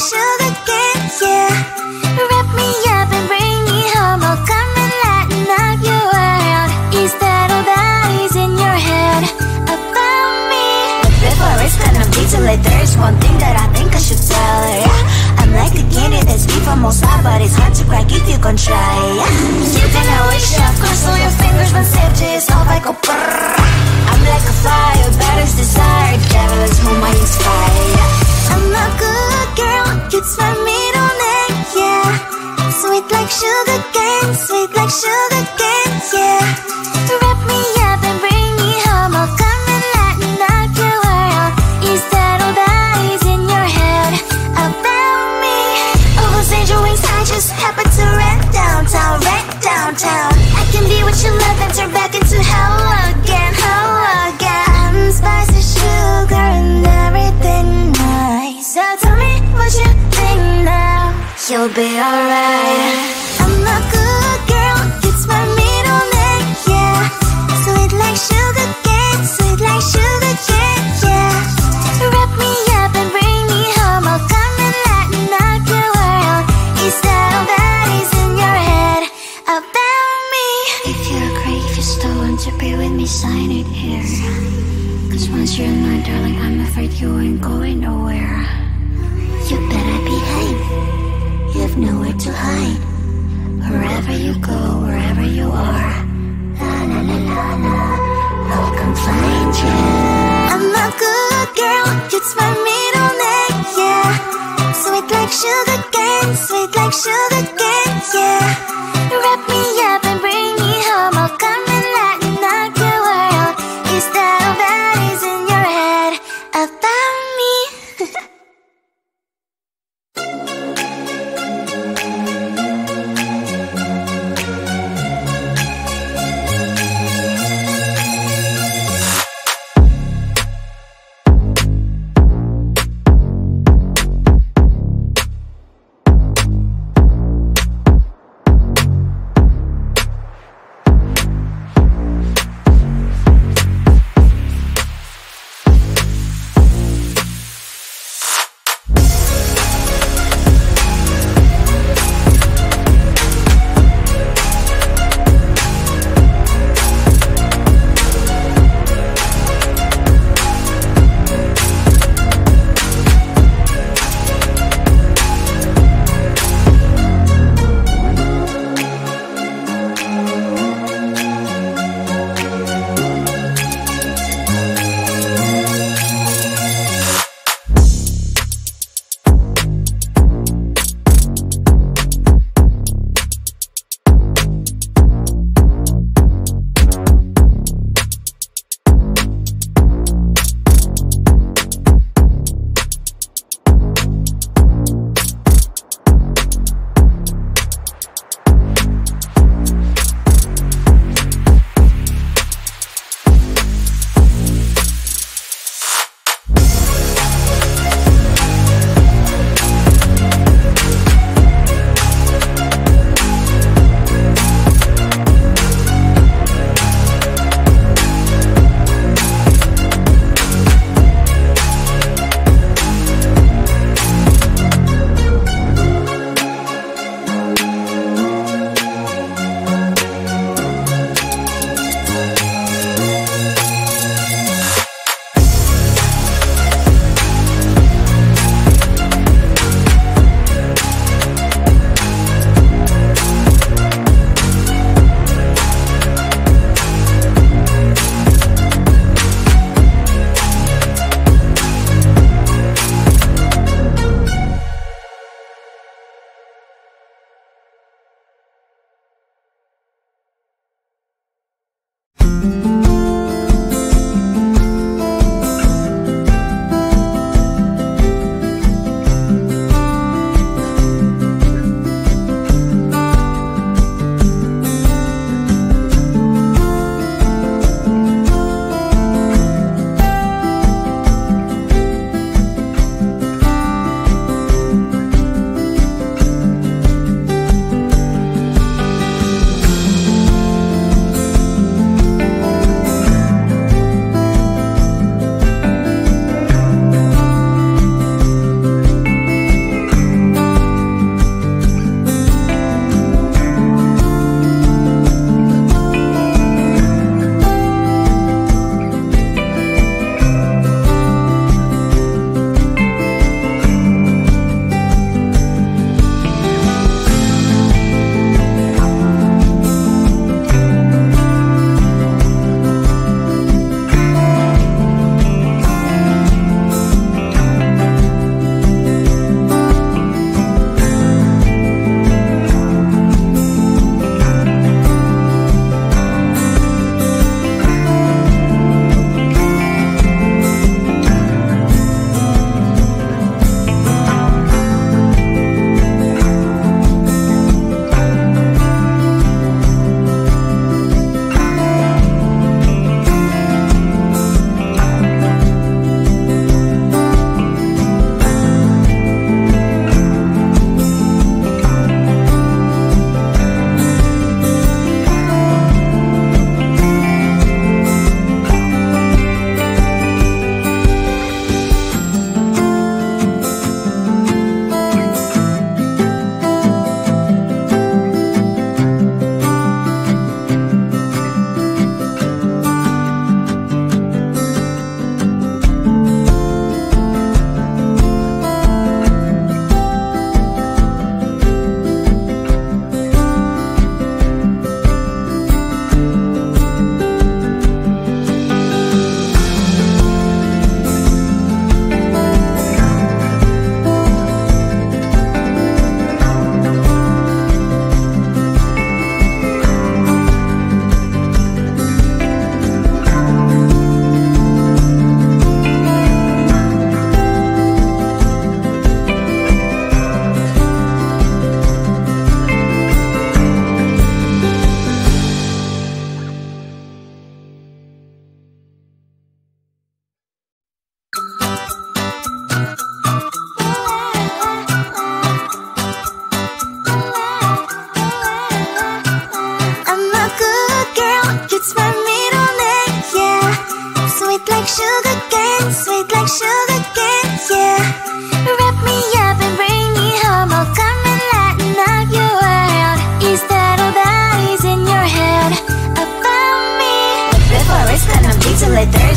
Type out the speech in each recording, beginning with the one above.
sugar cane, yeah. Wrap me up and bring me home. I'll come and lighten up your world. Is that all that is in your head about me? But before it's gonna be too late, there's one thing that I think I should tell her, yeah. I'm like a candy that's deep from most high, but it's hard to crack if you gon' try, yeah. You can wish up, cross all your fingers when safety is off, I go brrrr. I'm like a fire, battles desire, devil is whom I inspire, yeah. I'm a good girl, it's my middle name, yeah. Sweet like sugar cane, sweet like sugar cane, yeah. Wrap me up and bring me home. I'll come and lighten up your world. Is that all that is in your head about me? Oh, those angel wings, I just happen to rent downtown, I can be what you love and turn back into hell again, I'm spicy sugar and everything nice. So tell me what you think now. You'll be alright. I'm a good girl, it's my middle name, yeah. Sweet like sugar cane, sweet like sugar cane, yeah. Wrap me up and bring me home. I'll come and lighten up your world. Is that all that is in your head about me? If you're great, if you still want to be with me, sign it here. Cause once you're mine, darling, I'm afraid you ain't going nowhere. You better behave, you have nowhere to hide. Wherever you go, wherever you are, la la la la la, I'll come find you. I'm a good girl, it's my middle name, yeah. Sweet like sugar cane, sweet like sugar cane, yeah. Wrap me up and bring me home. I'll come and lighten up your world. Is that all that is in your head about me?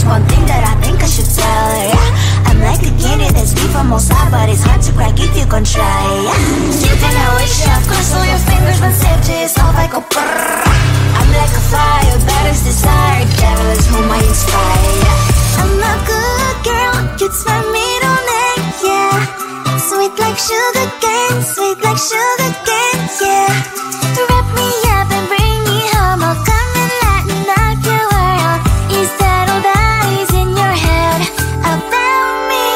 There's one thing that I think I should tell her, yeah. I'm like a candy that's deep from most high, but it's hard to crack if you can try, yeah. You can always shove, cross all your fingers when safety is off, I go brrrr. I'm like a fire, battles desire, devil is whom I inspire, yeah. I'm a good girl, it's my middle name, yeah. Sweet like sugar cane, sweet like sugar cane, yeah. Wrap me up and bring me home, I'll come and lighten up your world. Is that all that is in your head about me?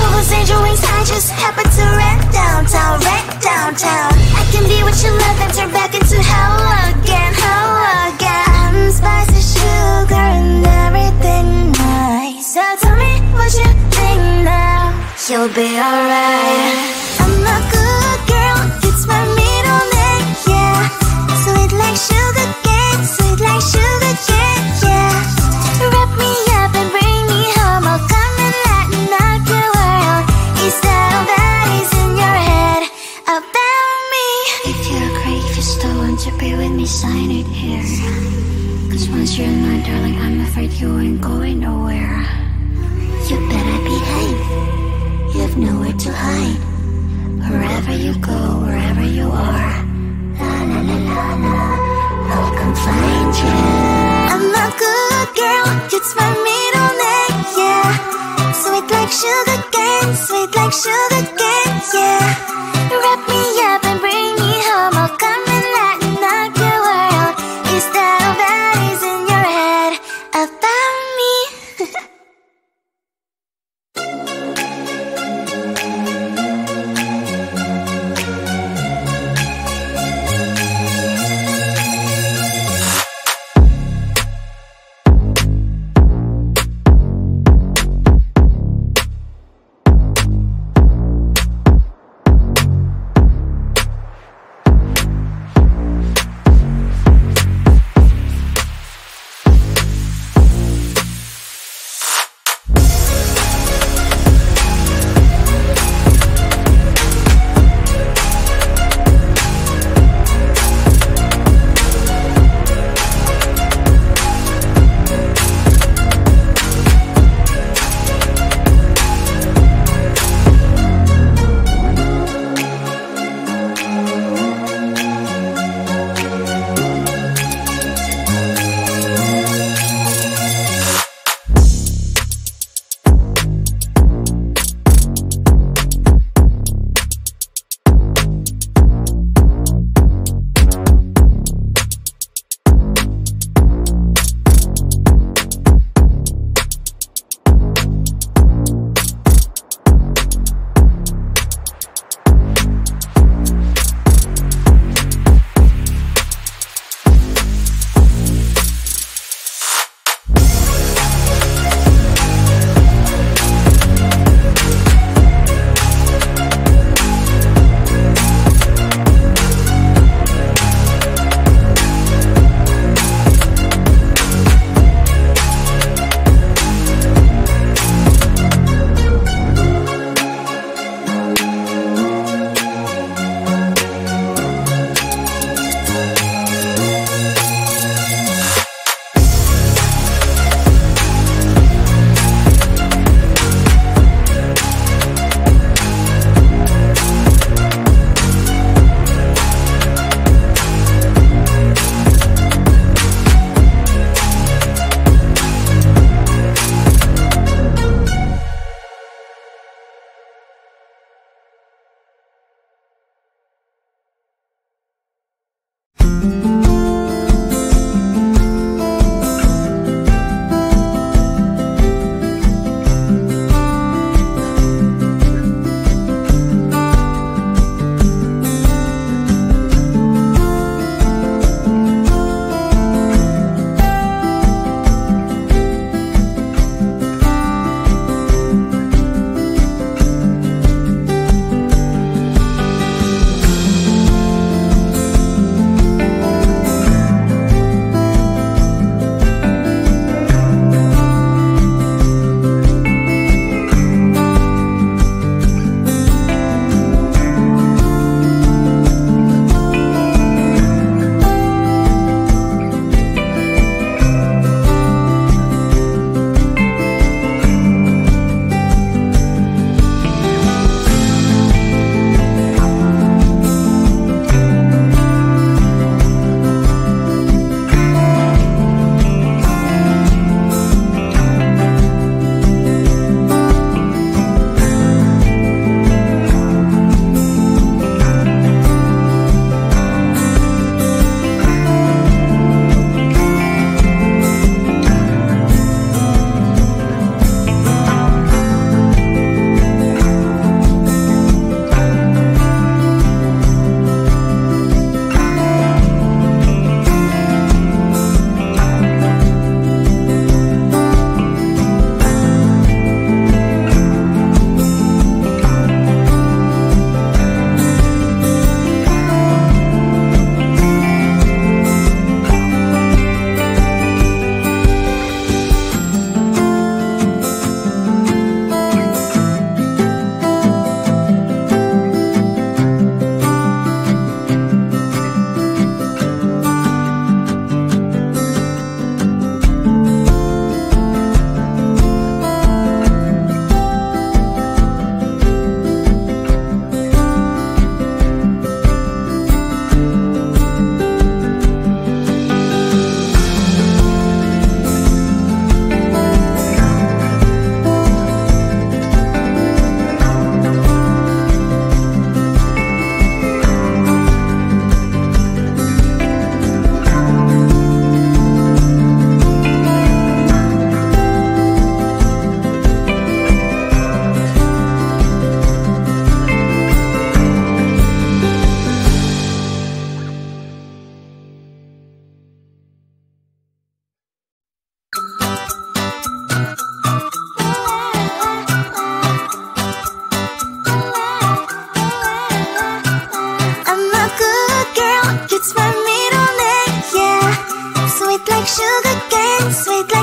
Overstand your wings, I just happen to rent downtown, I can be what you love and turn back into hell again, I'm spicy sugar and everything nice. So tell me what you think now, you'll be alright. I'm a good girl, it's my middle name, yeah. Sweet like sugar cane, sweet like sugar cane, yeah. Wrap me up and bring me home, I'll come and lighten up your world. Is that all that is in your head about me? If you're a creep, you still want to be with me, sign it here. Cause once you're mine, darling, I'm afraid you ain't going nowhere. You better behave, you have nowhere to hide. Wherever you go, wherever you are, la la la la la, I'll come find you. I'm a good girl, it's my middle name, yeah. Sweet like sugar cane, sweet like sugar cane, yeah. Wrap me up and bring me home, I'll come and lighten up your world. Is that all that is in your head about me?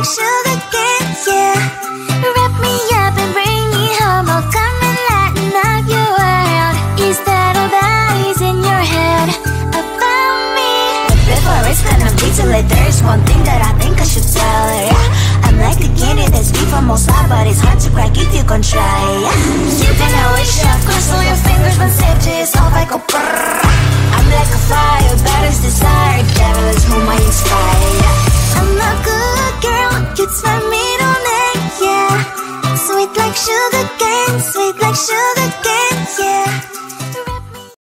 sugar cane, yeah. Wrap me up and bring me home. I'll come and lighten up your world. Is that all that is in your head about me? But before it's gonna be too late, there's one thing that I think I should tell her, yeah. I'm like a candy that's deep from most high, but it's hard to crack if you can try, yeah.